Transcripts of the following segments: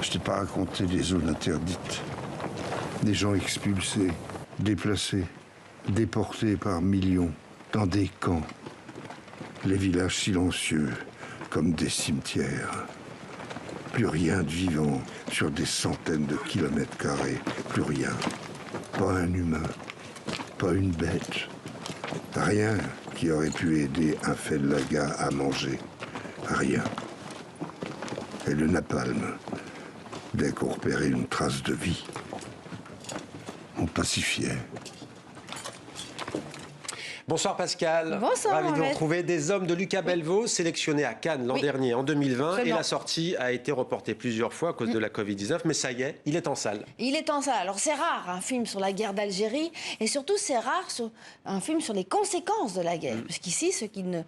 Je t'ai pas raconté des zones interdites, des gens expulsés, déplacés, déportés par millions dans des camps, les villages silencieux comme des cimetières. Plus rien de vivant sur des centaines de kilomètres carrés, plus rien. Pas un humain, pas une bête, rien qui aurait pu aider un fellaga à manger, rien. Et le napalm, dès qu'on repérait une trace de vie, on pacifiait. Bonsoir Pascal. Bonsoir. Ravi de vous Mohamed. retrouver. Des hommes de Lucas Bellevaux, sélectionnés à Cannes l'an dernier, en 2020. Absolument. Et la sortie a été reportée plusieurs fois à cause de la Covid-19. Mais ça y est, il est en salle. Il est en salle. Alors c'est rare un film sur la guerre d'Algérie et surtout c'est rare un film sur les conséquences de la guerre. Parce qu'ici ce qu'il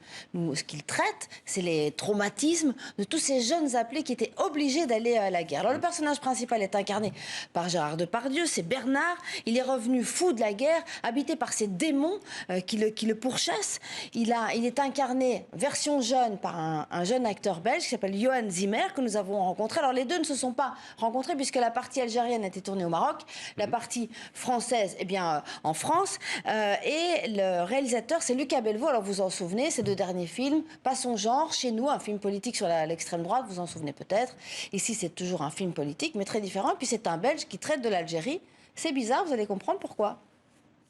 traite, c'est les traumatismes de tous ces jeunes appelés qui étaient obligés d'aller à la guerre. Alors le personnage principal est incarné par Gérard Depardieu, c'est Bernard. Il est revenu fou de la guerre, habité par ces démons qui le pourchassent. Il est incarné version jeune par un jeune acteur belge qui s'appelle Johan Zimmer que nous avons rencontré. Alors les deux ne se sont pas rencontrés puisque la partie algérienne a été tournée au Maroc, la partie française en France. Et le réalisateur c'est Lucas Bellevaux. Alors vous en souvenez, ces deux derniers films, Pas son genre, Chez nous, un film politique sur l'extrême droite, vous en souvenez peut-être. Ici c'est toujours un film politique mais très différent. Puis c'est un Belge qui traite de l'Algérie. C'est bizarre, vous allez comprendre pourquoi.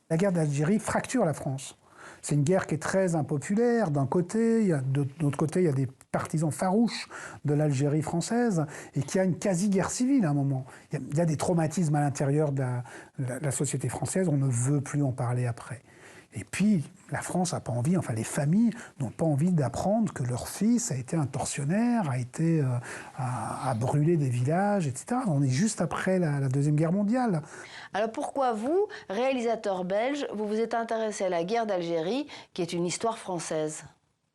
La guerre d'Algérie fracture la France. C'est une guerre qui est très impopulaire d'un côté, de l'autre côté il y a des partisans farouches de l'Algérie française et qui a une quasi-guerre civile à un moment. Il y a des traumatismes à l'intérieur de la société française, on ne veut plus en parler après. Et puis, la France n'a pas envie, enfin les familles n'ont pas envie d'apprendre que leur fils a été un tortionnaire, a brûlé des villages, etc. On est juste après la Deuxième Guerre mondiale. Alors pourquoi vous, réalisateur belge, vous vous êtes intéressé à la guerre d'Algérie, qui est une histoire française ?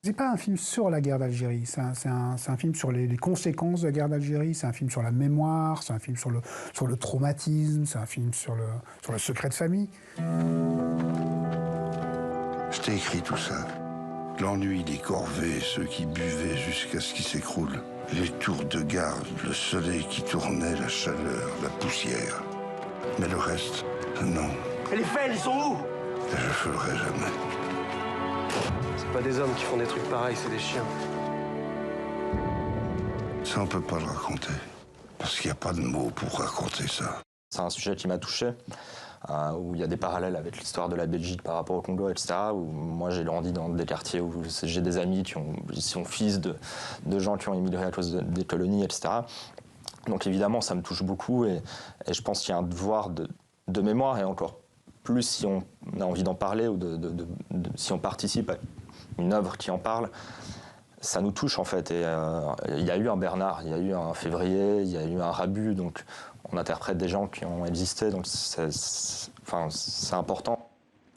C'est pas un film sur la guerre d'Algérie, c'est un film sur les conséquences de la guerre d'Algérie, c'est un film sur la mémoire, c'est un film sur le traumatisme, c'est un film sur le secret de famille. Je t'ai écrit tout ça. L'ennui des corvées, ceux qui buvaient jusqu'à ce qu'ils s'écroulent. Les tours de garde, le soleil qui tournait, la chaleur, la poussière. Mais le reste, non. Et les faits, ils sont où? Et je ferai jamais. C'est pas des hommes qui font des trucs pareils, c'est des chiens. Ça, on peut pas le raconter. Parce qu'il n'y a pas de mots pour raconter ça. C'est un sujet qui m'a touché, où il y a des parallèles avec l'histoire de la Belgique par rapport au Congo, etc. Où moi, j'ai grandi dans des quartiers où j'ai des amis qui sont fils de gens qui ont émigré à cause des colonies, etc. Donc évidemment, ça me touche beaucoup et je pense qu'il y a un devoir de mémoire et encore plus si on a envie d'en parler ou si on participe à une œuvre qui en parle. Ça nous touche en fait. Et il y a eu un Bernard, il y a eu un Février, il y a eu un Rabu, donc on interprète des gens qui ont existé, donc c'est important.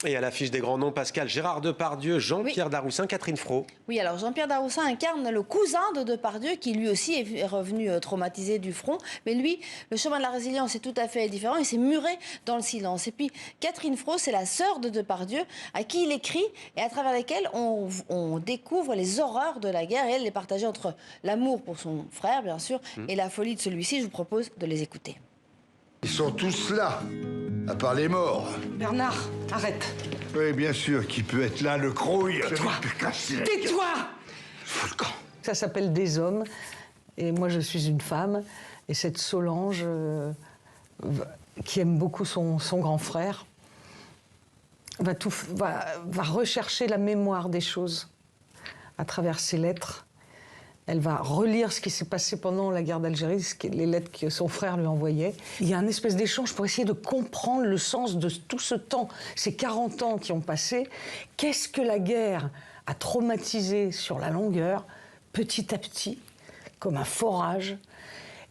Et à l'affiche des grands noms, Pascal, Gérard Depardieu, Jean-Pierre Daroussin, Catherine Fro. Oui, alors Jean-Pierre Daroussin incarne le cousin de Depardieu qui lui aussi est revenu traumatisé du front. Mais lui, le chemin de la résilience est tout à fait différent. Il s'est muré dans le silence. Et puis Catherine Fro, c'est la sœur de Depardieu à qui il écrit et à travers lesquelles on découvre les horreurs de la guerre. Et elle les partageait entre l'amour pour son frère, bien sûr, et la folie de celui-ci. Je vous propose de les écouter. Ils sont tous là, à part les morts. Bernard, arrête. Oui, bien sûr, qui peut être là, le crouille. Tais-toi. Volcan. Ça s'appelle Des hommes. Et moi, je suis une femme. Et cette Solange, qui aime beaucoup son grand frère, va rechercher la mémoire des choses à travers ses lettres. Elle va relire ce qui s'est passé pendant la guerre d'Algérie, les lettres que son frère lui envoyait. Il y a un espèce d'échange pour essayer de comprendre le sens de tout ce temps, ces 40 ans qui ont passé. Qu'est-ce que la guerre a traumatisé sur la longueur, petit à petit, comme un forage?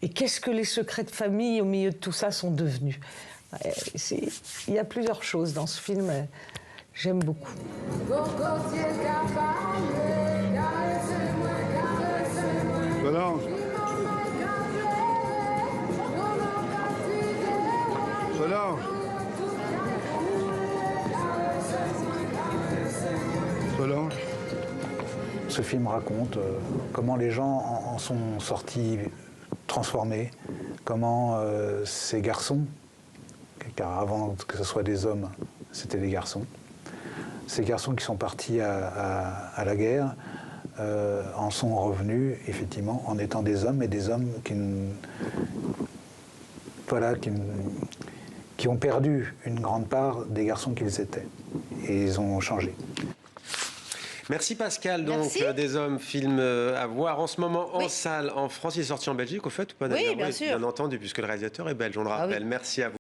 Et qu'est-ce que les secrets de famille au milieu de tout ça sont devenus? Il y a plusieurs choses dans ce film, j'aime beaucoup. Solange. Solange. Solange. Ce film raconte comment les gens en sont sortis transformés, comment ces garçons, car avant que ce soit des hommes, c'était des garçons, ces garçons qui sont partis à la guerre en sont revenus, effectivement, en étant des hommes, et des hommes qui ont perdu une grande part des garçons qu'ils étaient. Et ils ont changé. Merci Pascal. Donc, Merci. Des hommes, film à voir en ce moment en salle en France. Il est sorti en Belgique, au fait, ou pas d'ailleurs? Oui, bien sûr. Bien entendu, puisque le réalisateur est belge, on le rappelle. oui. Merci à vous.